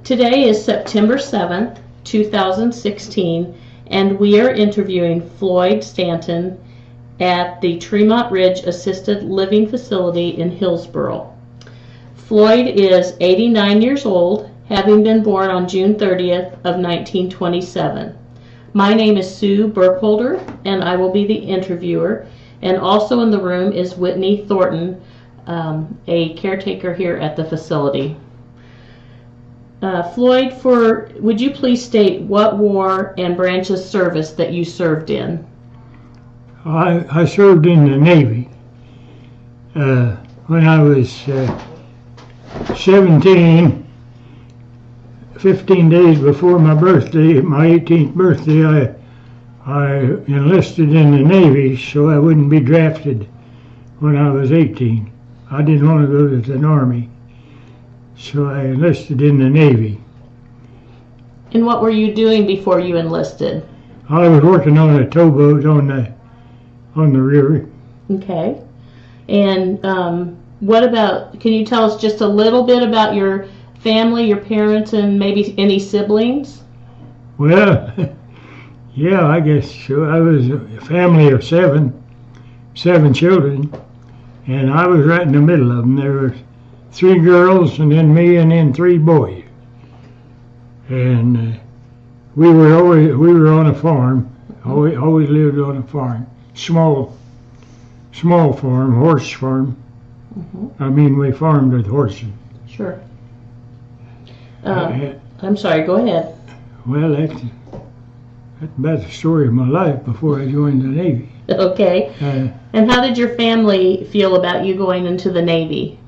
Today is September 7th, 2016, and we are interviewing Floyd Stanton at the Tremont Ridge Assisted Living Facility in Hillsboro. Floyd is 89 years old, having been born on June 30th of 1927. My name is Sue Burkholder, and I will be the interviewer. And also in the room is Whitney Thornton, a caretaker here at the facility. Floyd, would you please state what war and branch of service that you served in? I served in the Navy. When I was 17, 15 days before my birthday, my 18th birthday, I enlisted in the Navy so I wouldn't be drafted when I was 18. I didn't want to go to the Army, so I enlisted in the Navy. And what were you doing before you enlisted? I was working on a towboat on the river. Okay. And can you tell us just a little bit about your family, your parents, and maybe any siblings? Well, yeah, I guess so. I was a family of seven children, and I was right in the middle of them. There were 3 girls, and then me, and then 3 boys. And we were on a farm. Always lived on a farm, small farm, horse farm. Mm-hmm. I mean, we farmed with horses. Sure. I'm sorry, go ahead. Well, that's about the story of my life before I joined the Navy. Okay. And how did your family feel about you going into the Navy?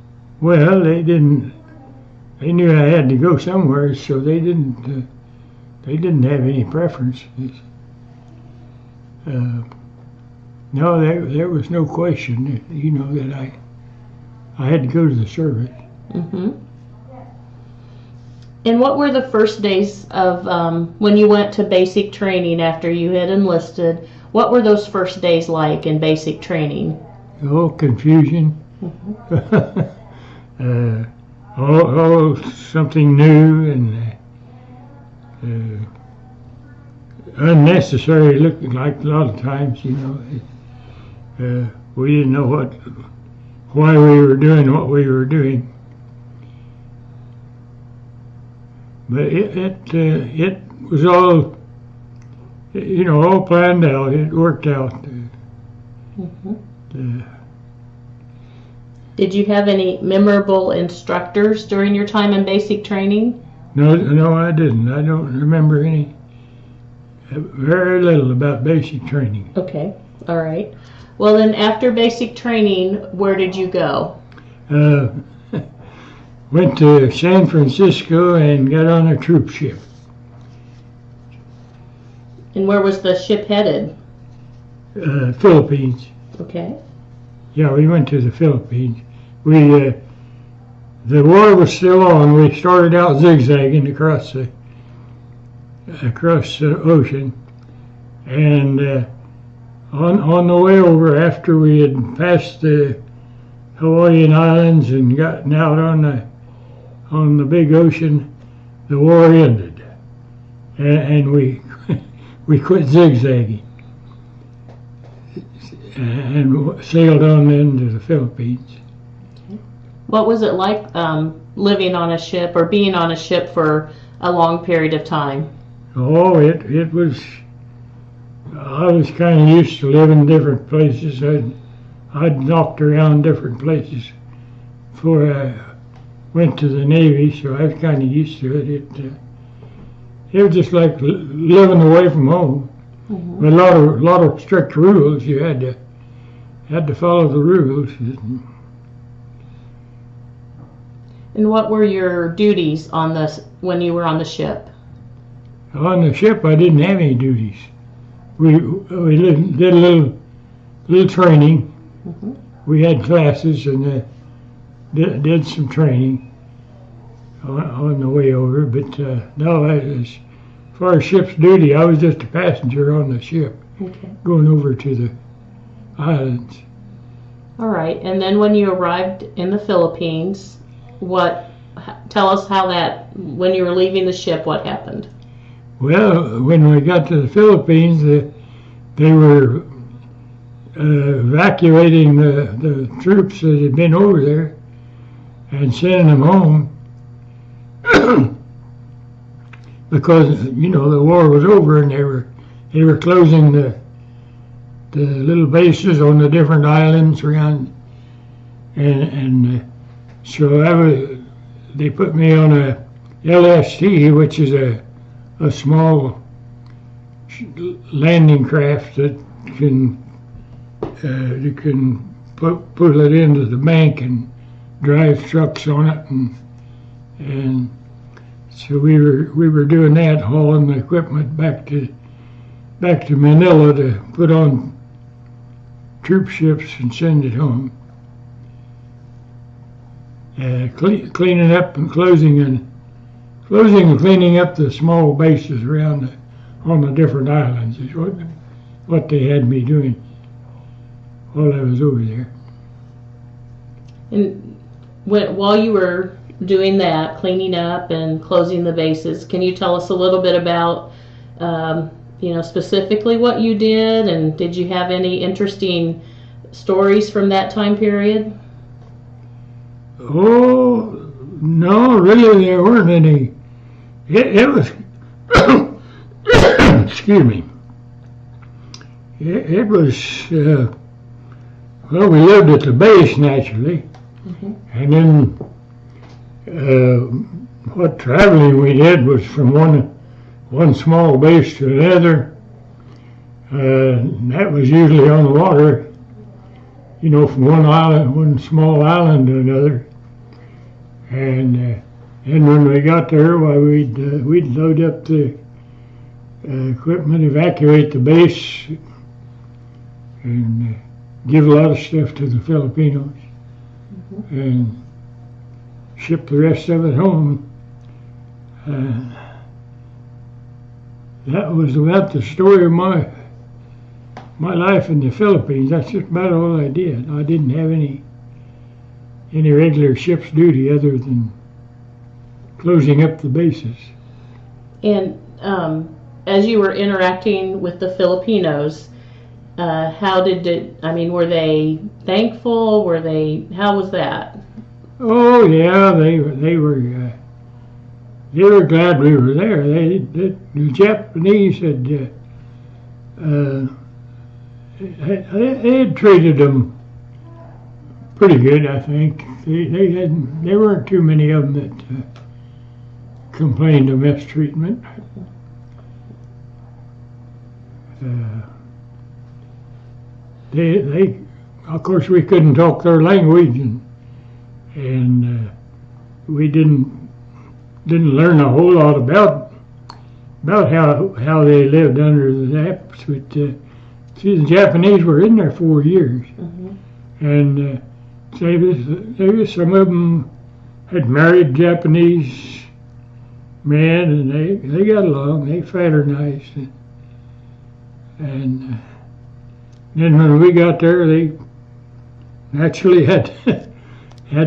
Well, they knew I had to go somewhere, so they didn't have any preference. No, there was no question, that I had to go to the service. Mm-hmm. And what were the first days of when you went to basic training after you had enlisted? What were those first days like in basic training? Oh, confusion. Mm-hmm. all something new and unnecessary looking like a lot of times, we didn't know why we were doing what we were doing. But it was all, all planned out. It worked out. Mm-hmm. Did you have any memorable instructors during your time in basic training? No, I didn't. I don't remember any. Very little about basic training. Okay, all right. Well, then after basic training, where did you go? Went to San Francisco and got on a troop ship. And where was the ship headed? Philippines. Okay. Yeah, we went to the Philippines. The war was still on. We started out zigzagging across the ocean, and on the way over, after we had passed the Hawaiian Islands and gotten out on the big ocean, the war ended, and we quit zigzagging and sailed on into the Philippines. What was it like living on a ship or being on a ship for a long period of time? Oh, it was. I was kind of used to living in different places. I'd knocked around different places before I went to the Navy, so I was kind of used to it. It was just like living away from home. Mm-hmm. With a lot of strict rules. You had to follow the rules. And what were your duties when you were on the ship? On the ship, I didn't have any duties. We did a little training. Mm-hmm. We had classes and did some training on the way over. But no, as far as ship's duty, I was just a passenger on the ship, okay, going over to the islands. All right. And then when you arrived in the Philippines, tell us how that, when you were leaving the ship, what happened? Well, when we got to the Philippines, they were evacuating the troops that had been over there and sending them home because the war was over, and they were closing the little bases on the different islands around, and so they put me on a LST, which is a small landing craft that you can pull it into the bank and drive trucks on it, and so we were doing that, hauling the equipment back to Manila to put on troop ships and send it home. Cleaning up and closing and cleaning up the small bases around on the different islands is what they had me doing while I was over there. And while you were doing that, cleaning up and closing the bases, can you tell us a little bit about, specifically what you did, and did you have any interesting stories from that time period? Oh, no, really there weren't any. It was, excuse me, it was, well, we lived at the base naturally, and then what traveling we did was from one small base to another. That was usually on the water, from one small island to another. And when we got there, we'd load up the equipment, evacuate the base, and give a lot of stuff to the Filipinos, and ship the rest of it home. That was about the story of my life in the Philippines. That's just about all I did. I didn't have any regular ship's duty other than closing up the bases. And as you were interacting with the Filipinos, how did it, were they thankful? How was that? Oh yeah, they were glad we were there. The Japanese had treated them pretty good, I think. There weren't too many of them that complained of mistreatment. They, of course, we couldn't talk their language, and we didn't learn a whole lot about how they lived under the Japs. But the Japanese were in there 4 years, and some of them had married Japanese men, and they got along. They fraternized, and then when we got there, they naturally had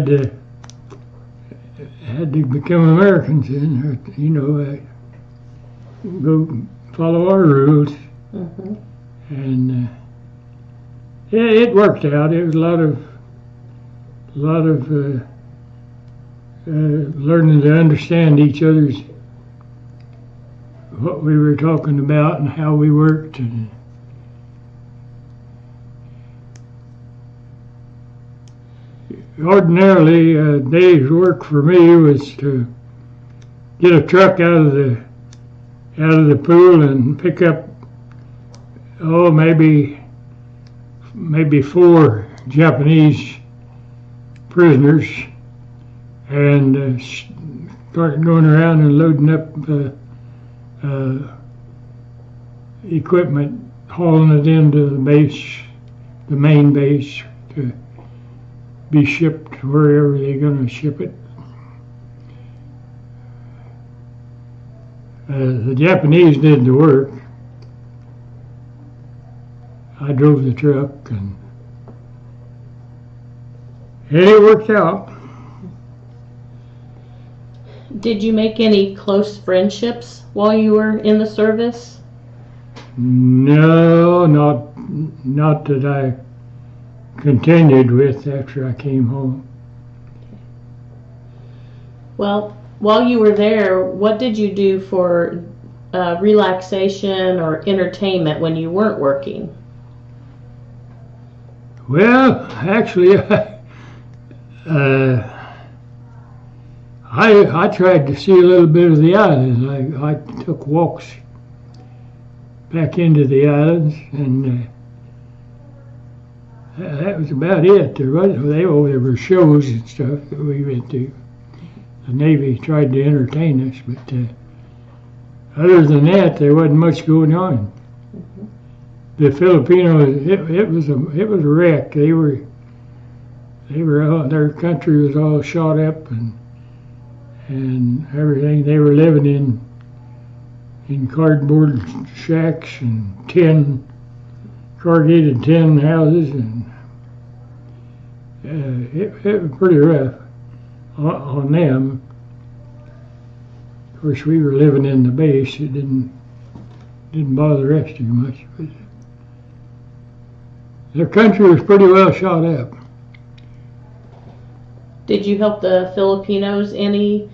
to become Americans and go follow our rules. And it worked out. It was a lot of learning to understand each other's, what we were talking about and how we worked. And ordinarily, a day's work for me was to get a truck out of the pool and pick up maybe 4 Japanese prisoners, and start going around and loading up equipment, hauling it into the base, the main base, to be shipped wherever they're going to ship it. The Japanese did the work. I drove the truck, and it worked out. Did you make any close friendships while you were in the service? No, not that I continued with after I came home. Well, while you were there, what did you do for relaxation or entertainment when you weren't working? Well, actually, I tried to see a little bit of the islands. I took walks back into the islands, and that was about it. There were shows and stuff that we went to. The Navy tried to entertain us, but other than that, there wasn't much going on. Mm-hmm. The Filipinos, it was a wreck. They were all, their country was all shot up and everything. They were living in cardboard shacks and corrugated tin houses, and it was pretty rough on them. Of course, we were living in the base. It didn't bother us too much, but their country was pretty well shot up. Did you help the Filipinos any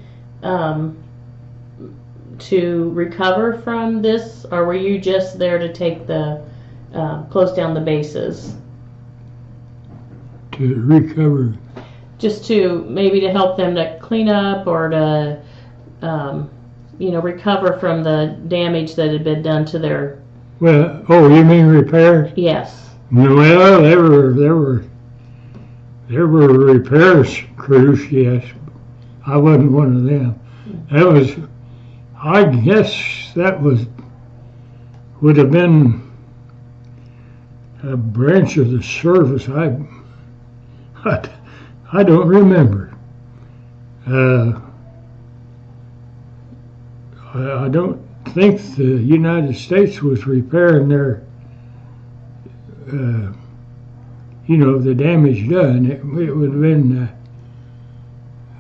to recover from this, or were you just there to take the close down the bases? To recover. Just to maybe to help them to clean up or to recover from the damage that had been done to their. Well, you mean repair? Yes. Well, there were repairs crews, yes. I wasn't one of them. I guess that would have been a branch of the service. I don't remember. I don't think the United States was repairing their, the damage done. It would have been,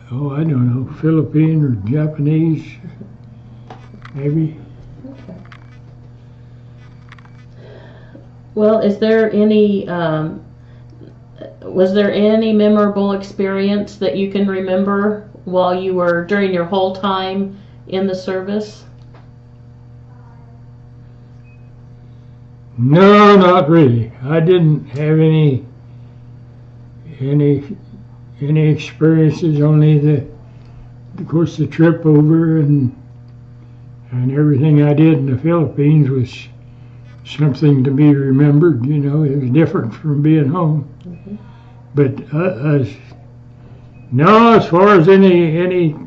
I don't know, Philippine or Japanese, maybe. Okay. Well, is there any, was there any memorable experience that you can remember while you were, during your whole time in the service? No, not really. I didn't have any experiences. Only of course, the trip over and everything I did in the Philippines was something to be remembered. It was different from being home. Mm-hmm. But no, as far as any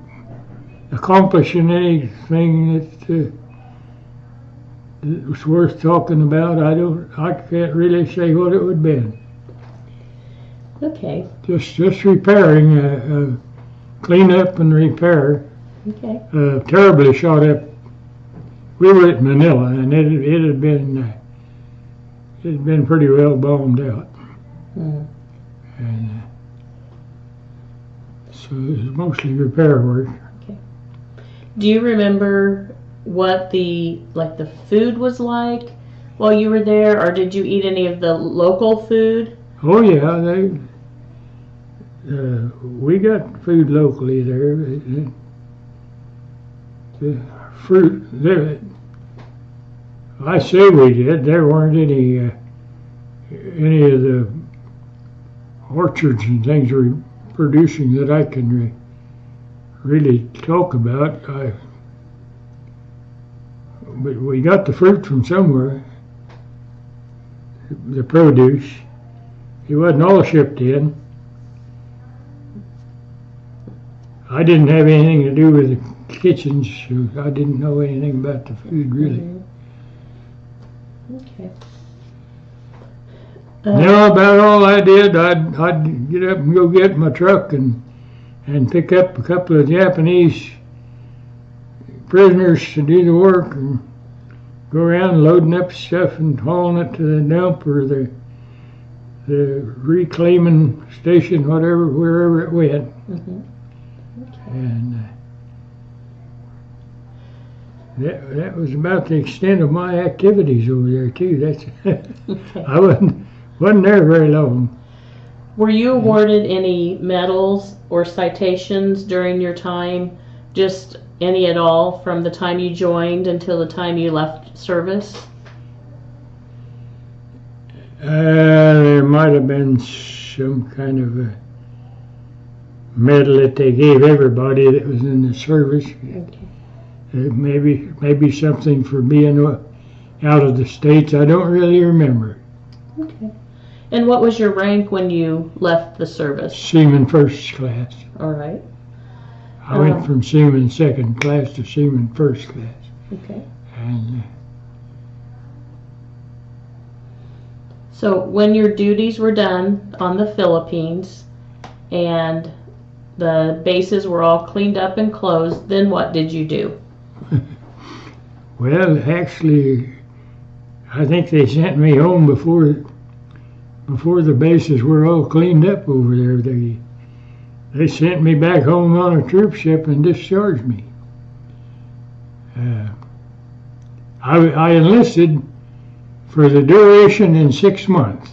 accomplishing anything that was worth talking about, I can't really say what it would have been. Okay. Just repairing, clean up and repair. Okay. Terribly shot up. We were at Manila, and it had been pretty well bombed out. Mm. And so it was mostly repair work. Okay. Do you remember what the food was like while you were there, or did you eat any of the local food? Oh yeah, we got food locally there. The fruit there, I say we did. There weren't any of the orchards and things were producing that I can really talk about. But we got the fruit from somewhere, the produce. It wasn't all shipped in. I didn't have anything to do with the kitchens, so I didn't know anything about the food, really. Mm-hmm. Okay. About all I did, I'd get up and go get my truck and pick up a couple of Japanese prisoners to do the work and go around loading up stuff and hauling it to the dump or the reclaiming station, wherever it went. Mm-hmm. Okay. And that was about the extent of my activities over there too. That's Okay. I wasn't there very long. Were you awarded any medals or citations during your time? Just any at all from the time you joined until the time you left service? There might have been some kind of a medal that they gave everybody that was in the service. Okay. Maybe something for being out of the States. I don't really remember. Okay. And what was your rank when you left the service? Seaman first class. All right. I went from Seaman second class to Seaman first class. Okay. And So when your duties were done on the Philippines and the bases were all cleaned up and closed, then what did you do? well, actually, I think they sent me home before the bases were all cleaned up over there. They sent me back home on a troop ship and discharged me. I enlisted for the duration in 6 months.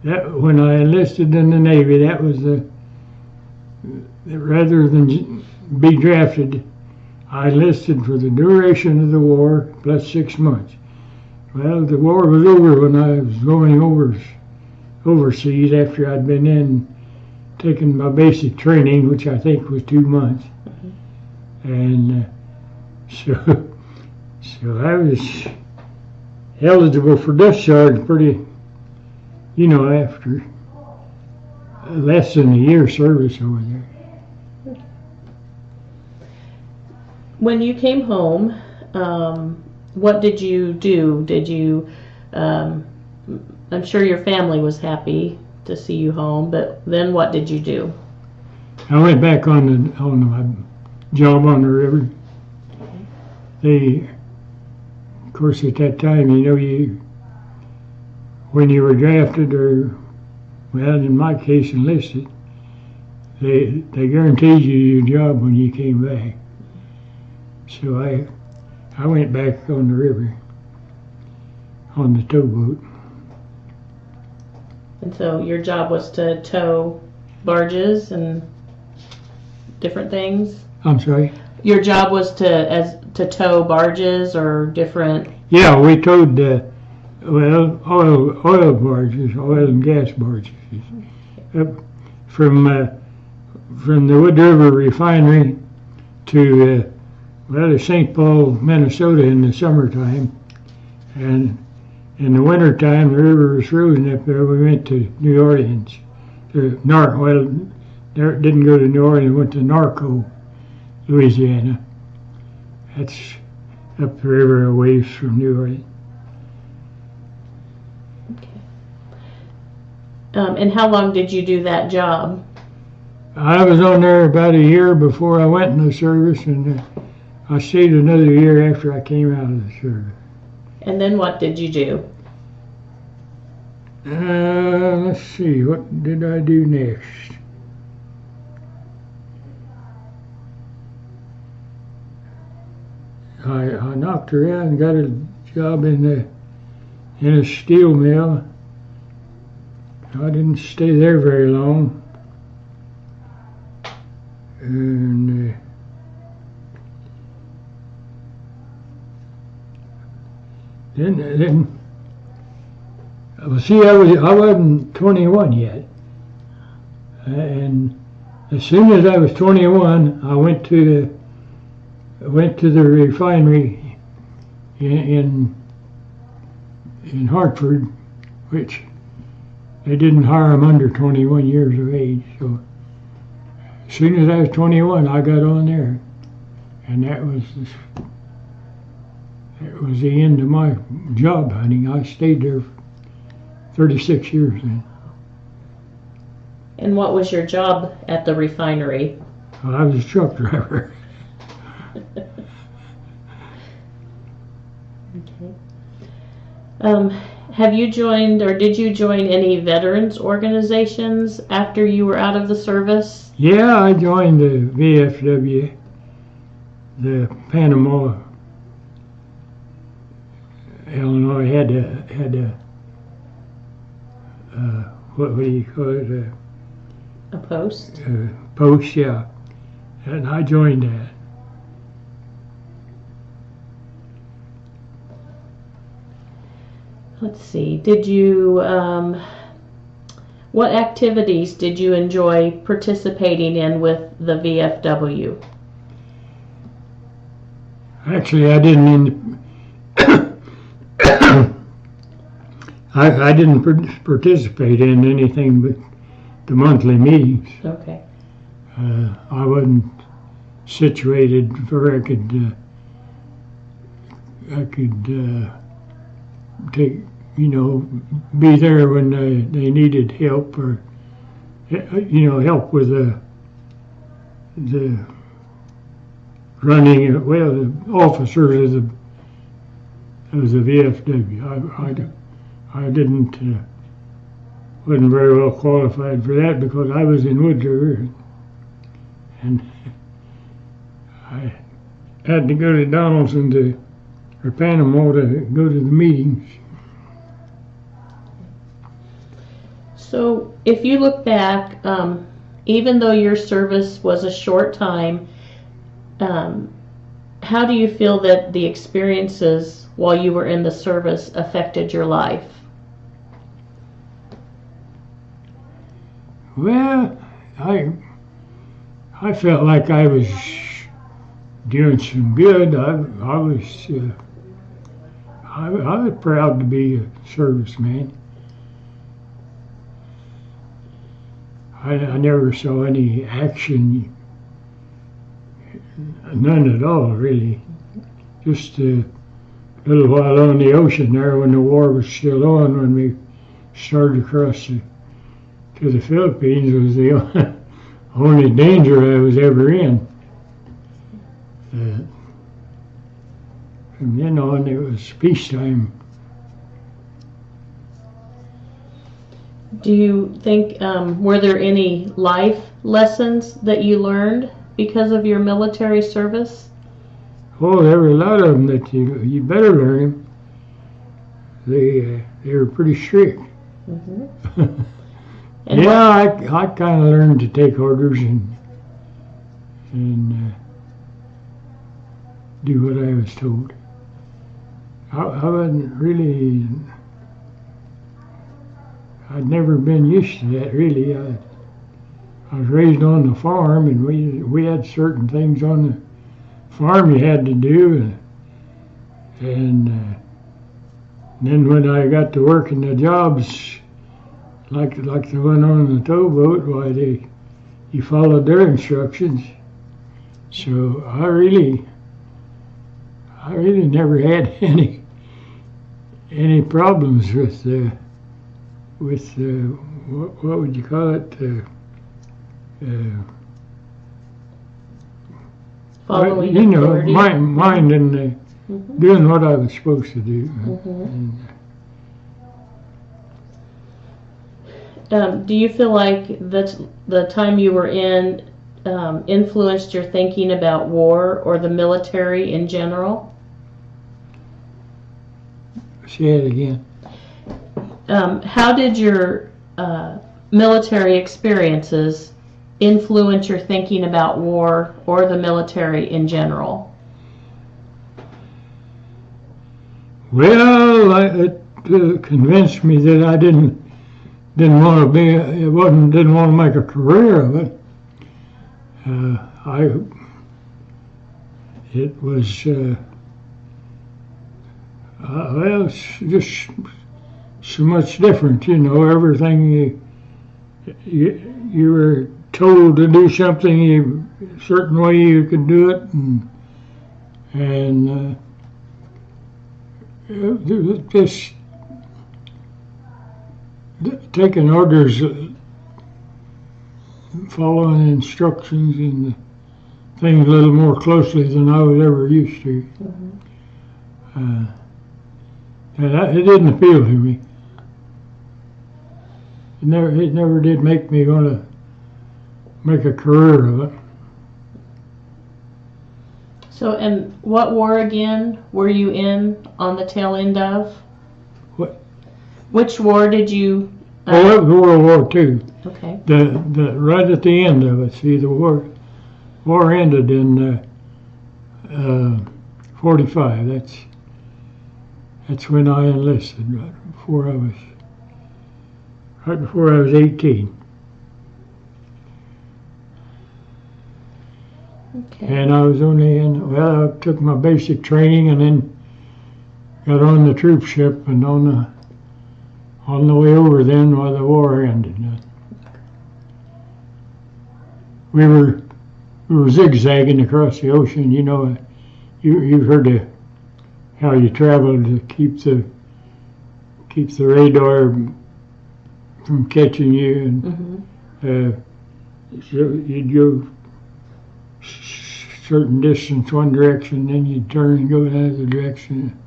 When I enlisted in the Navy, that was rather than be drafted, I enlisted for the duration of the war plus 6 months. Well, the war was over when I was going overseas after I'd been taking my basic training, which I think was 2 months. And so I was eligible for discharge pretty, after less than a year service over there. When you came home, what did you do? Did you, I'm sure your family was happy to see you home, but then what did you do? I went back on my job on the river. Of course, at that time, when you were drafted or, well, in my case, enlisted, they guaranteed you your job when you came back. So I went back on the river on the towboat. And so your job was to tow barges and different things? I'm sorry? Your job was to tow barges or different? Yeah, we towed oil barges, oil and gas barges, from the Wood River refinery to St. Paul, Minnesota in the summertime, and in the wintertime the river was frozen up there. We went to New Orleans, didn't go to New Orleans, went to Narco, Louisiana. That's up the river a ways from New Orleans. Okay. And how long did you do that job? I was on there about a year before I went in the service, and I stayed another year after I came out of the service. And then what did you do? Let's see, what did I do next? I knocked around and got a job in a steel mill. I didn't stay there very long. And then well, see, I wasn't 21 yet, and as soon as I was 21, I went to the refinery in Hartford, which they didn't hire them under 21 years of age. So as soon as I was 21, I got on there, and that was the end of my job hunting. I stayed there 36 years then. And what was your job at the refinery? Well, I was a truck driver. Okay. Have you joined or did you join any veterans organizations after you were out of the service? Yeah, I joined the VFW, the Panama had a what do you call it? A post? Post, yeah. And I joined that. Let's see. Did you, what activities did you enjoy participating in with the VFW? Actually, I didn't. I didn't participate in anything but the monthly meetings. Okay. I wasn't situated where I could take, be there when they needed help, or help with the running. The officers of the VFW. I wasn't very well qualified for that because I was in Woodler, and I had to go to Donaldson or Panama to go to the meetings. So if you look back, even though your service was a short time, how do you feel that the experiences while you were in the service affected your life? Well, I felt like I was doing some good. I was proud to be a serviceman. I never saw any action, none at all, really. Just a little while on the ocean there when the war was still on, when we started across to the Philippines, was the only danger I was ever in. From then on, it was peacetime. Do you think, were there any life lessons that you learned because of your military service? Oh, there were a lot of them that you better learn them. They were pretty strict. Mm-hmm. Yeah, I kind of learned to take orders and do what I was told. I wasn't really. I'd never been used to that, really. I was raised on the farm, and we had certain things on the farm you had to do, and then when I got to work in the jobs, like the one on the towboat, why you followed their instructions. So I really never had any problems with what would you call it? Following authority. Minding doing what I was supposed to do. Mm-hmm. Do you feel like the time you were in influenced your thinking about war or the military in general? Say it again. How did your military experiences influence your thinking about war or the military in general? Well, it convinced me that I didn't want to make a career of it. It was well, it's just so much different, everything you were told to do something a certain way you could do it, and just taking orders, following instructions and things a little more closely than I was ever used to. Mm-hmm. And it didn't appeal to me. It never did make me want to make a career of it. So, and what war again were you in on the tail end of? What? Which war did you? Oh, that was World War II. Okay. The right at the end of it. See, the war ended in 45. That's when I enlisted. Right before I was 18. Okay. And I was only I took my basic training and then got on the troop ship and on the way over then while the war ended. We were zigzagging across the ocean. You know, you've heard of how you travel to keep the radar from catching you, and so you'd go certain distance one direction, then you'd turn and go another direction,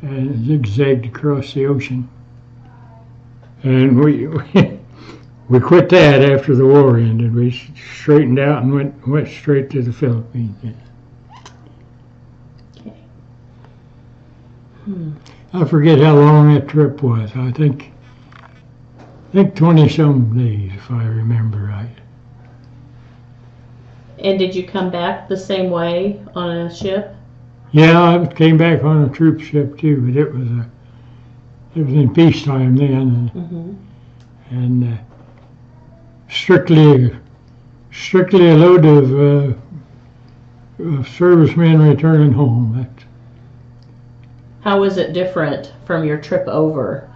and zigzagged across the ocean. And we quit that after the war ended. We straightened out and went straight to the Philippines. Okay. I forget how long that trip was. I think 20-some days, if I remember right. And did you come back the same way on a ship? Yeah, I came back on a troop ship too, but it was in peacetime then, and strictly a load of servicemen returning home. How was it different from your trip over,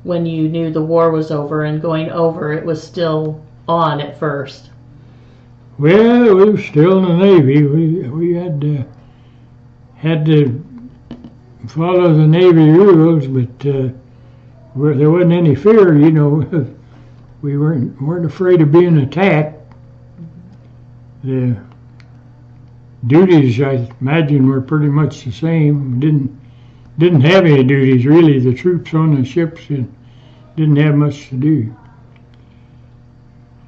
when you knew the war was over and going over it was still on at first? Well, we were still in the Navy. We had to follow the Navy rules, but there wasn't any fear. You know, we weren't afraid of being attacked. The duties, I imagine, were pretty much the same. Didn't have any duties really. The troops on the ships didn't have much to do.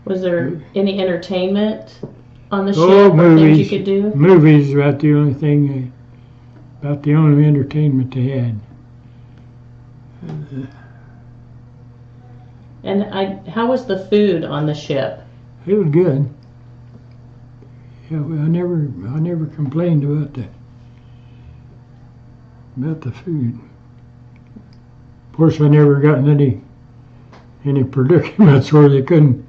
Was there any entertainment on the ship? Oh, or movies. Things you could do? Movies about the only thing, about the only entertainment they had. And how was the food on the ship? It was good. Yeah, I never complained about the food. Of course, I never got in any predicaments where they couldn't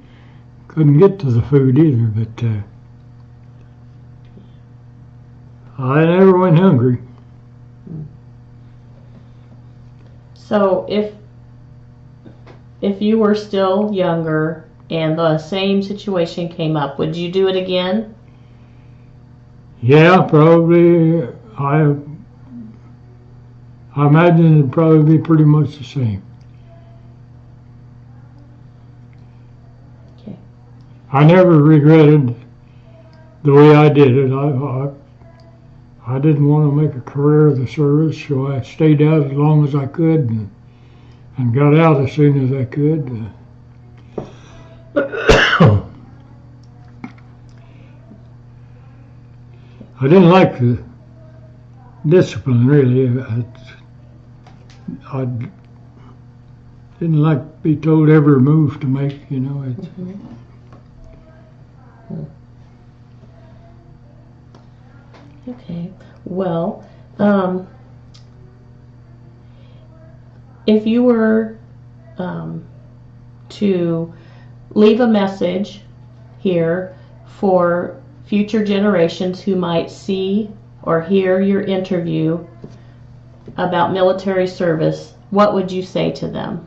get to the food either. But I never went hungry. So if you were still younger and the same situation came up, would you do it again? Yeah, probably. I imagine it'd probably be pretty much the same. Okay. I never regretted the way I did it. I didn't want to make a career of the service, so I stayed out as long as I could and got out as soon as I could. I didn't like the discipline, really. I didn't like to be told every move to make, you know. Okay. Well, if you were to leave a message here for future generations who might see or hear your interview about military service, what would you say to them?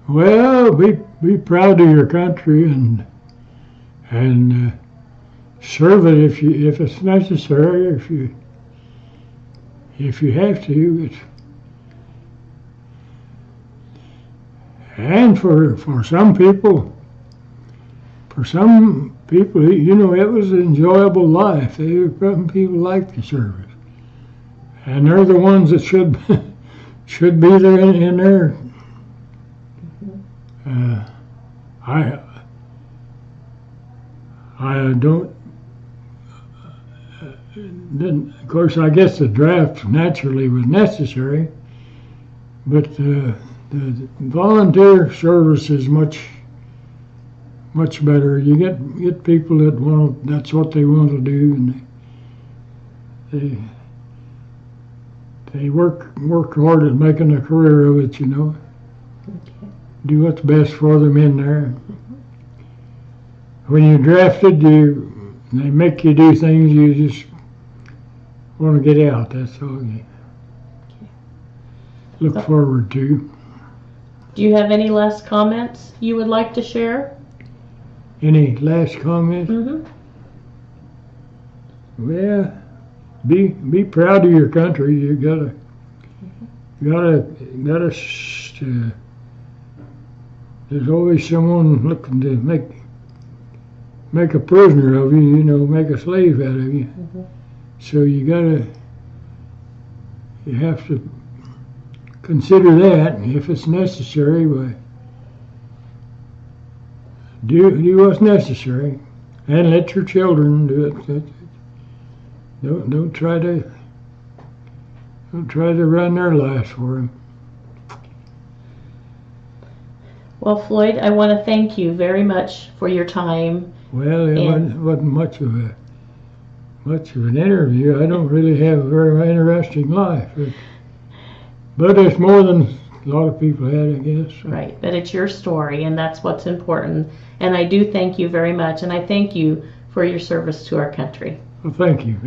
Well, be proud of your country and serve it if it's necessary. If you have to. And for some people, you know, it was an enjoyable life. Some people like the service, and they're the ones that should be there in there. I don't then, of course, I guess the draft naturally was necessary, but the volunteer service is much better. You get people that that's what they want to do, and they work hard at making a career of it, Okay. Do what's best for them in there. When you're drafted, they make you do things you just want to get out. That's all you look forward to. Do you have any last comments you would like to share? Any last comments? Well, be proud of your country. You gotta there's always someone looking to make a prisoner of you, make a slave out of you. So you have to consider that, and if it's necessary, do what's necessary, and let your children do it. Don't try to run their lives for them. Well, Floyd, I want to thank you very much for your time. Well, it wasn't much of an interview. I don't really have a very interesting life, but it's more than a lot of people had, I guess. Right, but it's your story, and that's what's important. And I do thank you very much, and I thank you for your service to our country. Well, thank you.